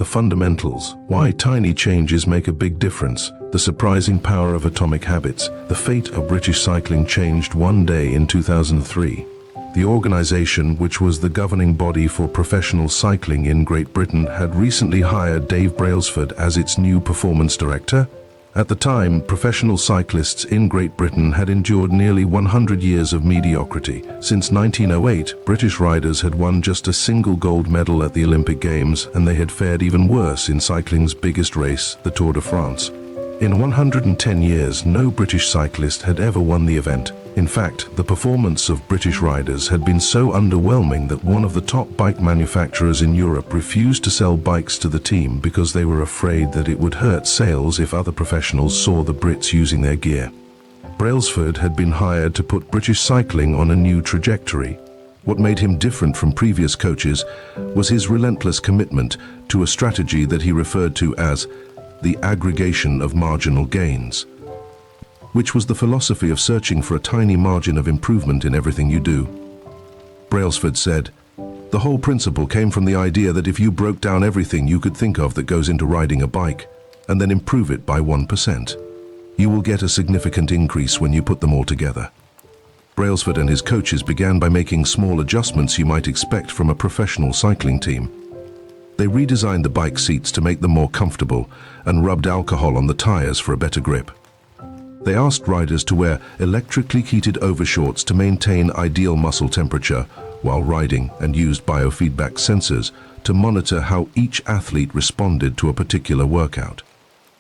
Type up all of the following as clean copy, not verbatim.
The fundamentals. Why tiny changes make a big difference. The surprising power of atomic habits. The fate of British cycling changed one day in 2003. The organization, which was the governing body for professional cycling in Great Britain, had recently hired Dave Brailsford as its new performance director. At the time, professional cyclists in Great Britain had endured nearly 100 years of mediocrity. Since 1908, British riders had won just a single gold medal at the Olympic Games, and they had fared even worse in cycling's biggest race, the Tour de France. In 110 years, no British cyclist had ever won the event. In fact, the performance of British riders had been so underwhelming that one of the top bike manufacturers in Europe refused to sell bikes to the team because they were afraid that it would hurt sales if other professionals saw the Brits using their gear. Brailsford had been hired to put British cycling on a new trajectory. What made him different from previous coaches was his relentless commitment to a strategy that he referred to as the aggregation of marginal gains, which was the philosophy of searching for a tiny margin of improvement in everything you do. Brailsford said, "The whole principle came from the idea that if you broke down everything you could think of that goes into riding a bike, and then improve it by 1%, you will get a significant increase when you put them all together." Brailsford and his coaches began by making small adjustments you might expect from a professional cycling team. They redesigned the bike seats to make them more comfortable and rubbed alcohol on the tires for a better grip. They asked riders to wear electrically heated overshorts to maintain ideal muscle temperature while riding, and used biofeedback sensors to monitor how each athlete responded to a particular workout.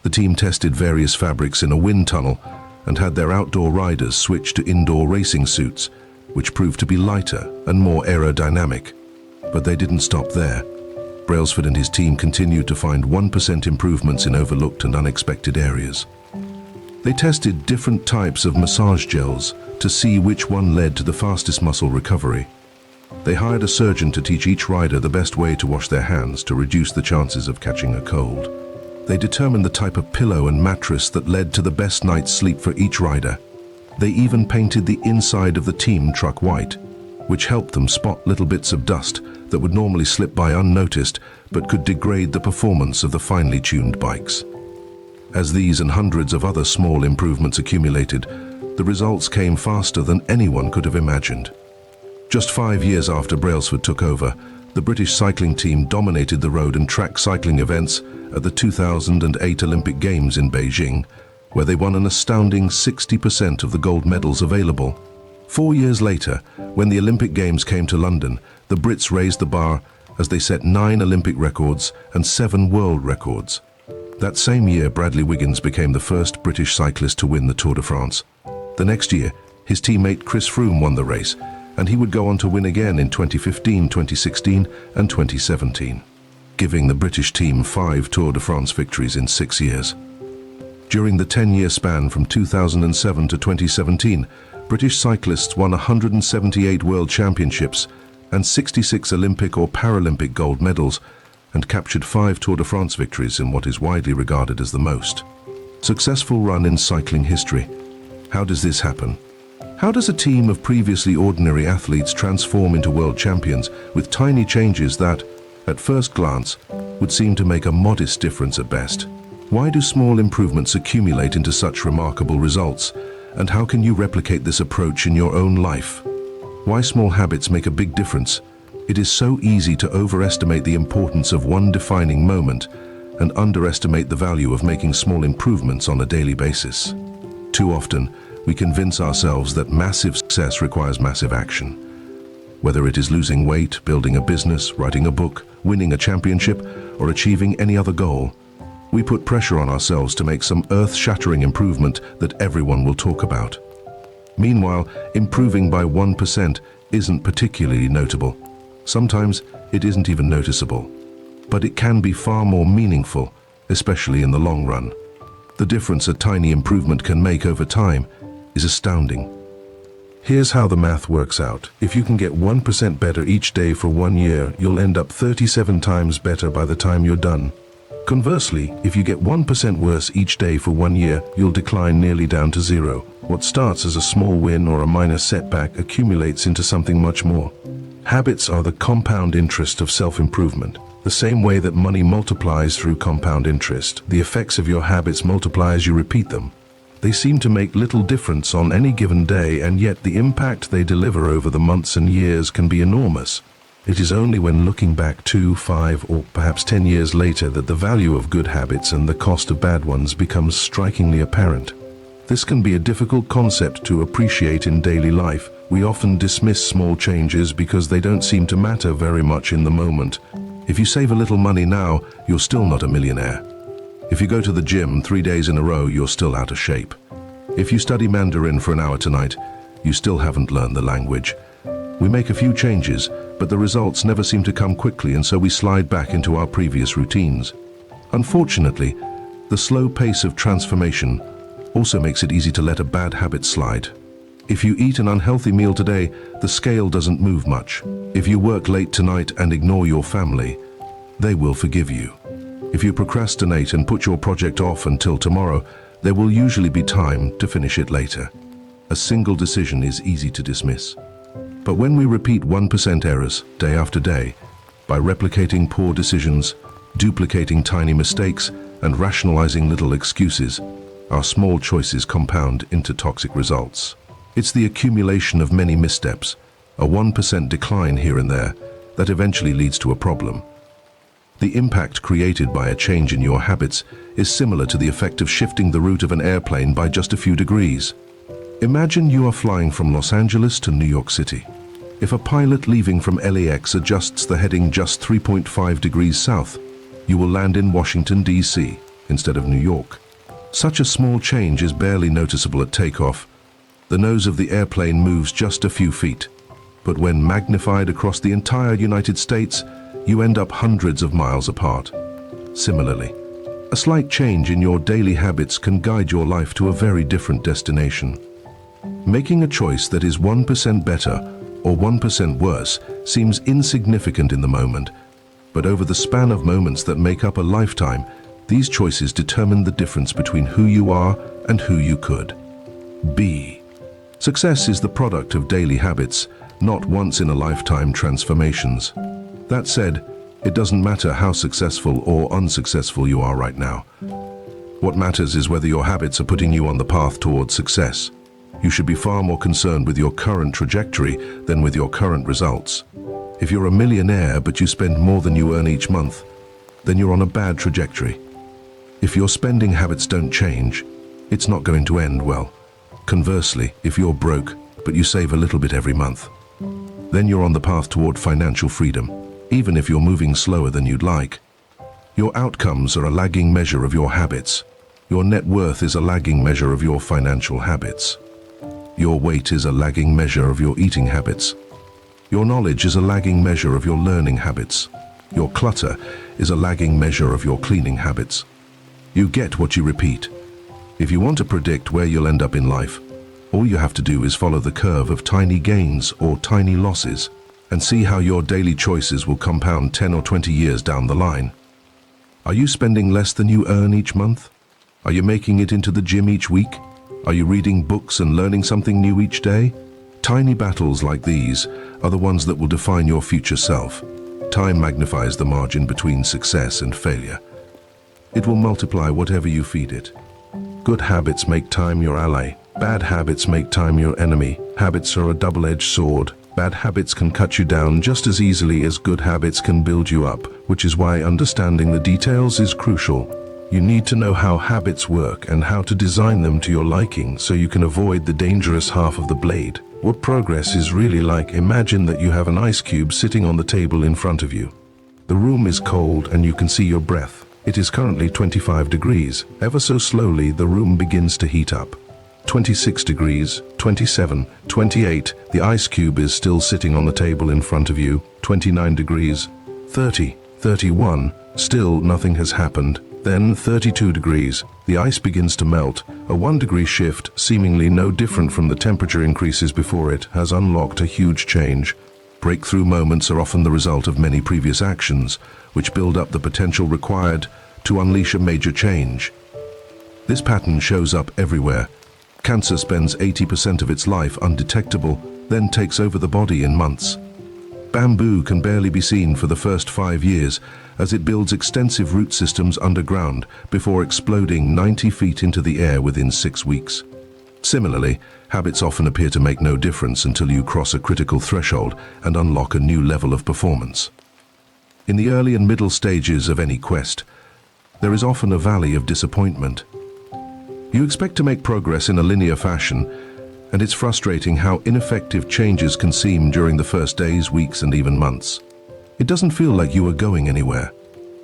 The team tested various fabrics in a wind tunnel and had their outdoor riders switch to indoor racing suits, which proved to be lighter and more aerodynamic. But they didn't stop there. Brailsford and his team continued to find 1% improvements in overlooked and unexpected areas. They tested different types of massage gels to see which one led to the fastest muscle recovery. They hired a surgeon to teach each rider the best way to wash their hands to reduce the chances of catching a cold. They determined the type of pillow and mattress that led to the best night's sleep for each rider. They even painted the inside of the team truck white, which helped them spot little bits of dust that would normally slip by unnoticed but could degrade the performance of the finely tuned bikes. As these and hundreds of other small improvements accumulated, the results came faster than anyone could have imagined. Just 5 years after Brailsford took over, the British cycling team dominated the road and track cycling events at the 2008 Olympic Games in Beijing, where they won an astounding 60% of the gold medals available. 4 years later, when the Olympic Games came to London, the Brits raised the bar as they set 9 Olympic records and 7 world records. That same year, Bradley Wiggins became the first British cyclist to win the Tour de France. The next year, his teammate Chris Froome won the race, and he would go on to win again in 2015, 2016 and 2017, giving the British team 5 Tour de France victories in 6 years. During the 10-year span from 2007 to 2017, British cyclists won 178 World Championships and 66 Olympic or Paralympic gold medals, and captured 5 Tour de France victories in what is widely regarded as the most successful run in cycling history. How does this happen? How does a team of previously ordinary athletes transform into world champions with tiny changes that, at first glance, would seem to make a modest difference at best? Why do small improvements accumulate into such remarkable results? And how can you replicate this approach in your own life? Why small habits make a big difference? It is so easy to overestimate the importance of one defining moment and underestimate the value of making small improvements on a daily basis. Too often, we convince ourselves that massive success requires massive action. Whether it is losing weight, building a business, writing a book, winning a championship, or achieving any other goal, we put pressure on ourselves to make some earth-shattering improvement that everyone will talk about. Meanwhile, improving by 1% isn't particularly notable. Sometimes it isn't even noticeable. But it can be far more meaningful, especially in the long run. The difference a tiny improvement can make over time is astounding. Here's how the math works out. If you can get 1% better each day for 1 year, you'll end up 37 times better by the time you're done. Conversely, if you get 1% worse each day for 1 year, you'll decline nearly down to 0. What starts as a small win or a minor setback accumulates into something much more. Habits are the compound interest of self-improvement. The same way that money multiplies through compound interest, the effects of your habits multiply as you repeat them. They seem to make little difference on any given day, and yet the impact they deliver over the months and years can be enormous. It is only when looking back 2, 5, or perhaps 10 years later that the value of good habits and the cost of bad ones becomes strikingly apparent. This can be a difficult concept to appreciate in daily life. We often dismiss small changes because they don't seem to matter very much in the moment. If you save a little money now, you're still not a millionaire. If you go to the gym 3 days in a row, you're still out of shape. If you study Mandarin for an hour tonight, you still haven't learned the language. We make a few changes, but the results never seem to come quickly, and so we slide back into our previous routines. Unfortunately, the slow pace of transformation also makes it easy to let a bad habit slide. If you eat an unhealthy meal today, the scale doesn't move much. If you work late tonight and ignore your family, they will forgive you. If you procrastinate and put your project off until tomorrow, there will usually be time to finish it later. A single decision is easy to dismiss. But when we repeat 1% errors day after day, by replicating poor decisions, duplicating tiny mistakes, and rationalizing little excuses, our small choices compound into toxic results. It's the accumulation of many missteps, a 1% decline here and there, that eventually leads to a problem. The impact created by a change in your habits is similar to the effect of shifting the route of an airplane by just a few degrees. Imagine you are flying from Los Angeles to New York City. If a pilot leaving from LAX adjusts the heading just 3.5 degrees south, you will land in Washington, D.C. instead of New York. Such a small change is barely noticeable at takeoff. The nose of the airplane moves just a few feet, but when magnified across the entire United States, you end up hundreds of miles apart. Similarly, a slight change in your daily habits can guide your life to a very different destination. Making a choice that is 1% better or 1% worse seems insignificant in the moment, but over the span of moments that make up a lifetime, these choices determine the difference between who you are and who you could be. Success is the product of daily habits, not once-in-a-lifetime transformations. That said, it doesn't matter how successful or unsuccessful you are right now. What matters is whether your habits are putting you on the path towards success. You should be far more concerned with your current trajectory than with your current results. If you're a millionaire but you spend more than you earn each month, then you're on a bad trajectory. If your spending habits don't change, it's not going to end well. Conversely, if you're broke but you save a little bit every month, then you're on the path toward financial freedom, even if you're moving slower than you'd like. Your outcomes are a lagging measure of your habits. Your net worth is a lagging measure of your financial habits. Your weight is a lagging measure of your eating habits. Your knowledge is a lagging measure of your learning habits. Your clutter is a lagging measure of your cleaning habits. You get what you repeat. If you want to predict where you'll end up in life, all you have to do is follow the curve of tiny gains or tiny losses and see how your daily choices will compound 10 or 20 years down the line. Are you spending less than you earn each month? Are you making it into the gym each week? Are you reading books and learning something new each day? Tiny battles like these are the ones that will define your future self. Time magnifies the margin between success and failure. It will multiply whatever you feed it. Good habits make time your ally. Bad habits make time your enemy. Habits are a double-edged sword. Bad habits can cut you down just as easily as good habits can build you up, which is why understanding the details is crucial. You need to know how habits work and how to design them to your liking so you can avoid the dangerous half of the blade. What progress is really like: imagine that you have an ice cube sitting on the table in front of you. The room is cold and you can see your breath. It is currently 25 degrees. Ever so slowly, the room begins to heat up. 26 degrees, 27, 28, the ice cube is still sitting on the table in front of you. 29 degrees, 30, 31, still nothing has happened. Then 32 degrees, the ice begins to melt. A 1-degree shift, seemingly no different from the temperature increases before it, has unlocked a huge change. Breakthrough moments are often the result of many previous actions, which build up the potential required to unleash a major change. This pattern shows up everywhere. Cancer spends 80% of its life undetectable, then takes over the body in months. Bamboo can barely be seen for the first 5 years as it builds extensive root systems underground before exploding 90 feet into the air within 6 weeks. Similarly, habits often appear to make no difference until you cross a critical threshold and unlock a new level of performance. In the early and middle stages of any quest, there is often a valley of disappointment. You expect to make progress in a linear fashion, and it's frustrating how ineffective changes can seem during the first days, weeks, and even months. It doesn't feel like you are going anywhere.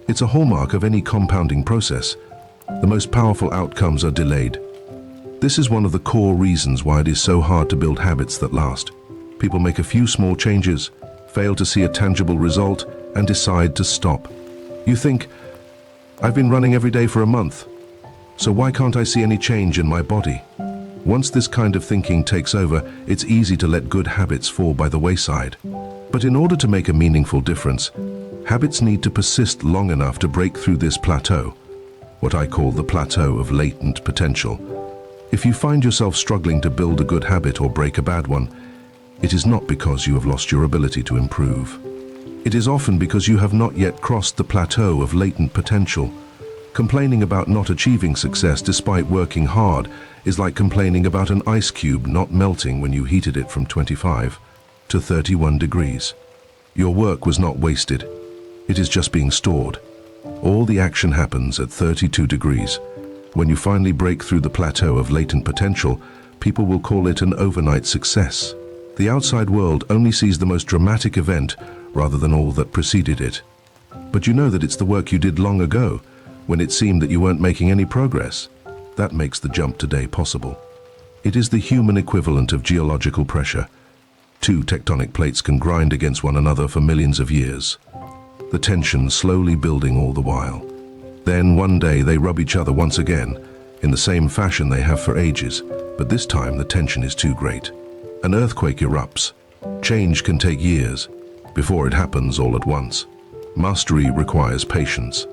It's a hallmark of any compounding process. The most powerful outcomes are delayed. This is one of the core reasons why it is so hard to build habits that last. People make a few small changes, fail to see a tangible result, and decide to stop. You think, I've been running every day for a month, so why can't I see any change in my body? Once this kind of thinking takes over, it's easy to let good habits fall by the wayside. But in order to make a meaningful difference, habits need to persist long enough to break through this plateau, what I call the plateau of latent potential. If you find yourself struggling to build a good habit or break a bad one, it is not because you have lost your ability to improve. It is often because you have not yet crossed the plateau of latent potential. Complaining about not achieving success despite working hard is like complaining about an ice cube not melting when you heated it from 25 to 31 degrees. Your work was not wasted. It is just being stored. All the action happens at 32 degrees. When you finally break through the plateau of latent potential, people will call it an overnight success. The outside world only sees the most dramatic event rather than all that preceded it. But you know that it's the work you did long ago, when it seemed that you weren't making any progress. That makes the jump today possible. It is the human equivalent of geological pressure. Two tectonic plates can grind against one another for millions of years, the tension slowly building all the while. Then one day they rub each other once again, in the same fashion they have for ages, but this time the tension is too great. An earthquake erupts. Change can take years, before it happens all at once. Mastery requires patience.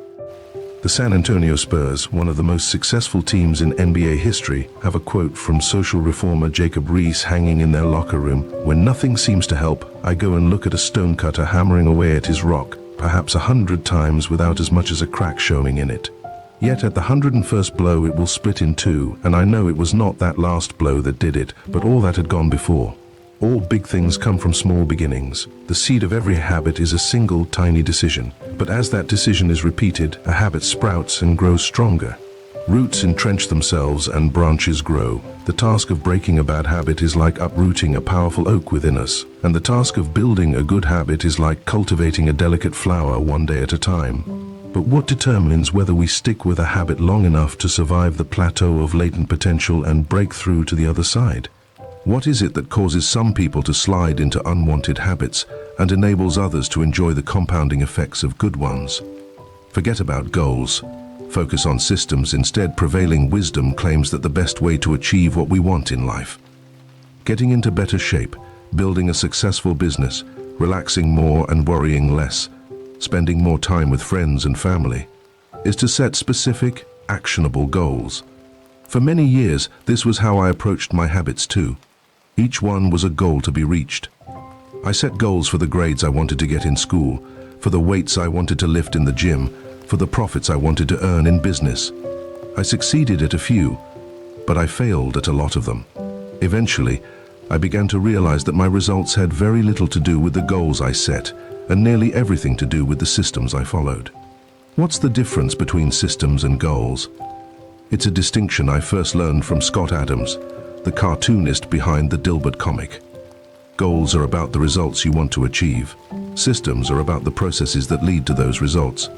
The San Antonio Spurs, one of the most successful teams in NBA history, have a quote from social reformer Jacob Riis hanging in their locker room. "When nothing seems to help, I go and look at a stonecutter hammering away at his rock, perhaps 100 times without as much as a crack showing in it. Yet at the 101st blow it will split in two, and I know it was not that last blow that did it, but all that had gone before." All big things come from small beginnings. The seed of every habit is a single tiny decision. But as that decision is repeated, a habit sprouts and grows stronger. Roots entrench themselves and branches grow. The task of breaking a bad habit is like uprooting a powerful oak within us. And the task of building a good habit is like cultivating a delicate flower one day at a time. But what determines whether we stick with a habit long enough to survive the plateau of latent potential and break through to the other side? What is it that causes some people to slide into unwanted habits and enables others to enjoy the compounding effects of good ones? Forget about goals. Focus on systems instead. Prevailing wisdom claims that the best way to achieve what we want in life, getting into better shape, building a successful business, relaxing more and worrying less, spending more time with friends and family, is to set specific, actionable goals. For many years, this was how I approached my habits too. Each one was a goal to be reached. I set goals for the grades I wanted to get in school, for the weights I wanted to lift in the gym, for the profits I wanted to earn in business. I succeeded at a few, but I failed at a lot of them. Eventually, I began to realize that my results had very little to do with the goals I set, and nearly everything to do with the systems I followed. What's the difference between systems and goals? It's a distinction I first learned from Scott Adams, the cartoonist behind the Dilbert comic. Goals are about the results you want to achieve. Systems are about the processes that lead to those results.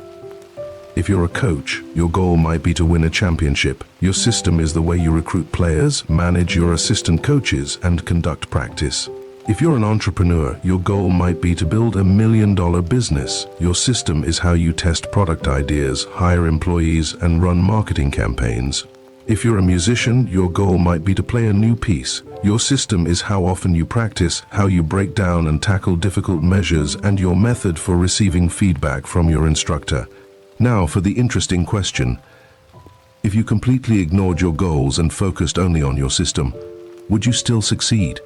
If you're a coach, your goal might be to win a championship. Your system is the way you recruit players, manage your assistant coaches, and conduct practice. If you're an entrepreneur, your goal might be to build $1 million business. Your system is how you test product ideas, hire employees, and run marketing campaigns. If you're a musician, your goal might be to play a new piece. Your system is how often you practice, how you break down and tackle difficult measures, and your method for receiving feedback from your instructor. Now for the interesting question. If you completely ignored your goals and focused only on your system, would you still succeed?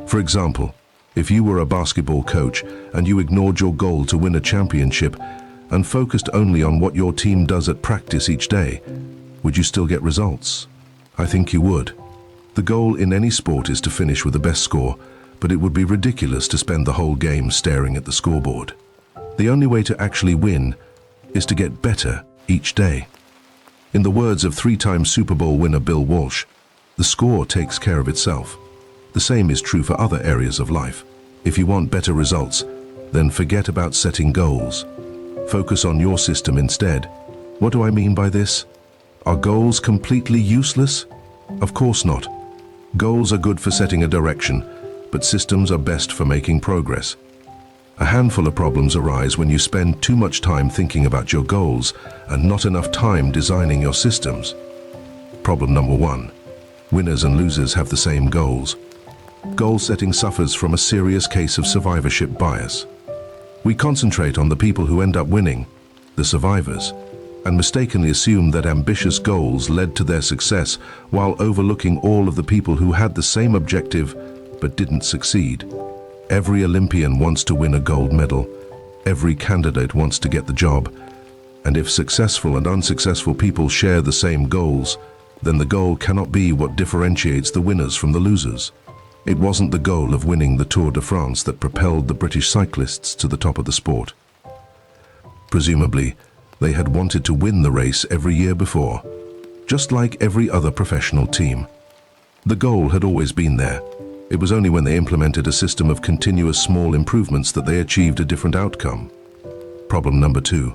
For example, If you were a basketball coach and you ignored your goal to win a championship and focused only on what your team does at practice each day, would you still get results? I think you would. The goal in any sport is to finish with the best score, but it would be ridiculous to spend the whole game staring at the scoreboard. The only way to actually win is to get better each day. In the words of three-time Super Bowl winner Bill Walsh, the score takes care of itself. The same is true for other areas of life. If you want better results, then forget about setting goals. Focus on your system instead. What do I mean by this? Are goals completely useless? Of course not. Goals are good for setting a direction, but systems are best for making progress. A handful of problems arise when you spend too much time thinking about your goals and not enough time designing your systems. Problem number 1. Winners and losers have the same goals. Goal setting suffers from a serious case of survivorship bias. We concentrate on the people who end up winning, the survivors, and mistakenly assume that ambitious goals led to their success while overlooking all of the people who had the same objective but didn't succeed. Every Olympian wants to win a gold medal. Every candidate wants to get the job. And if successful and unsuccessful people share the same goals, then the goal cannot be what differentiates the winners from the losers. It wasn't the goal of winning the Tour de France that propelled the British cyclists to the top of the sport. Presumably, they had wanted to win the race every year before, just like every other professional team. The goal had always been there. It was only when they implemented a system of continuous small improvements that they achieved a different outcome. Problem number 2.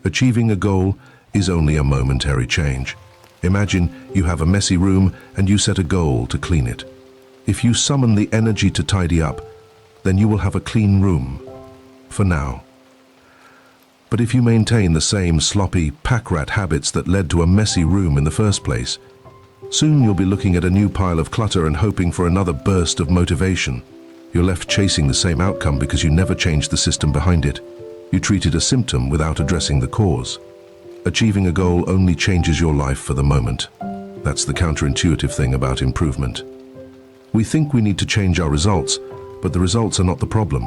Achieving a goal is only a momentary change. Imagine you have a messy room and you set a goal to clean it. If you summon the energy to tidy up, then you will have a clean room. For now. But if you maintain the same sloppy, pack-rat habits that led to a messy room in the first place, soon you'll be looking at a new pile of clutter and hoping for another burst of motivation. You're left chasing the same outcome because you never changed the system behind it. You treated a symptom without addressing the cause. Achieving a goal only changes your life for the moment. That's the counterintuitive thing about improvement. We think we need to change our results, but the results are not the problem.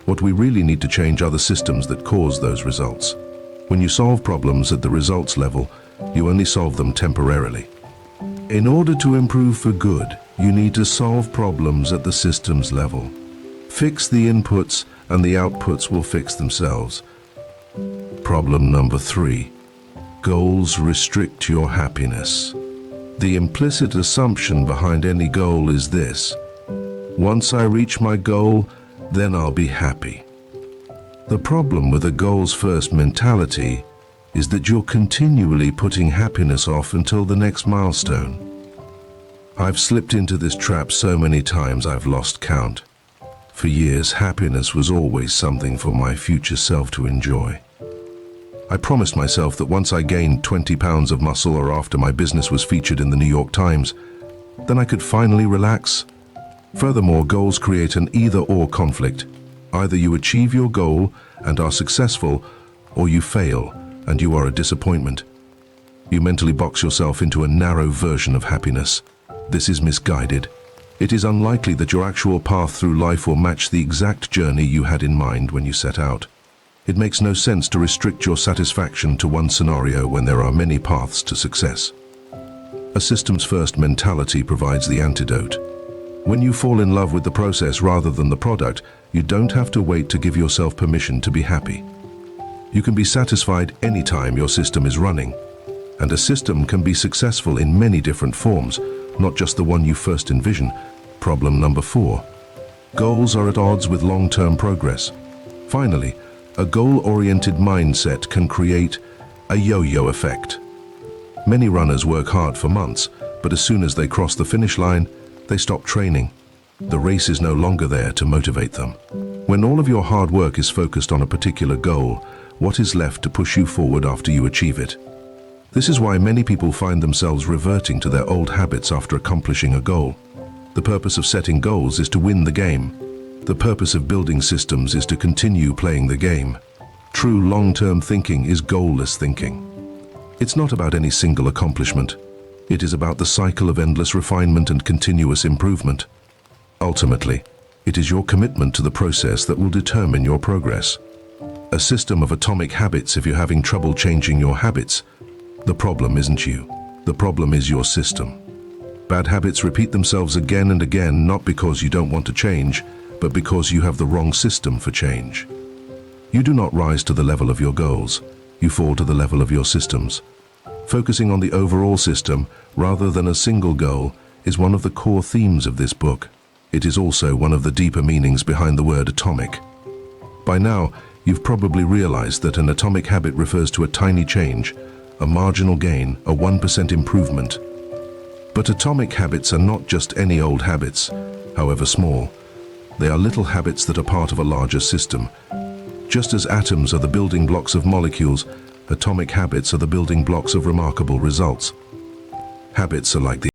What we really need to change are the systems that cause those results. When you solve problems at the results level, you only solve them temporarily. In order to improve for good, you need to solve problems at the systems level. Fix the inputs and the outputs will fix themselves. Problem number 3. Goals restrict your happiness. The implicit assumption behind any goal is this: once I reach my goal, then I'll be happy. The problem with a goals-first mentality is that you're continually putting happiness off until the next milestone. I've slipped into this trap so many times I've lost count. For years, happiness was always something for my future self to enjoy. I promised myself that once I gained 20 pounds of muscle or after my business was featured in the New York Times, then I could finally relax. Furthermore, goals create an either-or conflict. Either you achieve your goal and are successful, or you fail and you are a disappointment. You mentally box yourself into a narrow version of happiness. This is misguided. It is unlikely that your actual path through life will match the exact journey you had in mind when you set out. It makes no sense to restrict your satisfaction to one scenario when there are many paths to success. A systems-first mentality provides the antidote. When you fall in love with the process rather than the product, you don't have to wait to give yourself permission to be happy. You can be satisfied anytime your system is running. And a system can be successful in many different forms, not just the one you first envision. Problem number 4. Goals are at odds with long-term progress. Finally, a goal-oriented mindset can create a yo-yo effect. Many runners work hard for months, but as soon as they cross the finish line, they stop training. The race is no longer there to motivate them. When all of your hard work is focused on a particular goal, what is left to push you forward after you achieve it? This is why many people find themselves reverting to their old habits after accomplishing a goal. The purpose of setting goals is to win the game. The purpose of building systems is to continue playing the game. True long-term thinking is goalless thinking. It's not about any single accomplishment. It is about the cycle of endless refinement and continuous improvement. Ultimately, It is your commitment to the process that will determine your progress. A system of atomic habits. If you're having trouble changing your habits, the problem isn't you. The problem is your system. Bad habits repeat themselves again and again, not because you don't want to change, but because you have the wrong system for change. You do not rise to the level of your goals. You fall to the level of your systems. Focusing on the overall system rather than a single goal is one of the core themes of this book. It is also one of the deeper meanings behind the word atomic. By now, you've probably realized that an atomic habit refers to a tiny change, a marginal gain, a 1% improvement. But atomic habits are not just any old habits, however small. They are little habits that are part of a larger system. Just as atoms are the building blocks of molecules, atomic habits are the building blocks of remarkable results. Habits are like the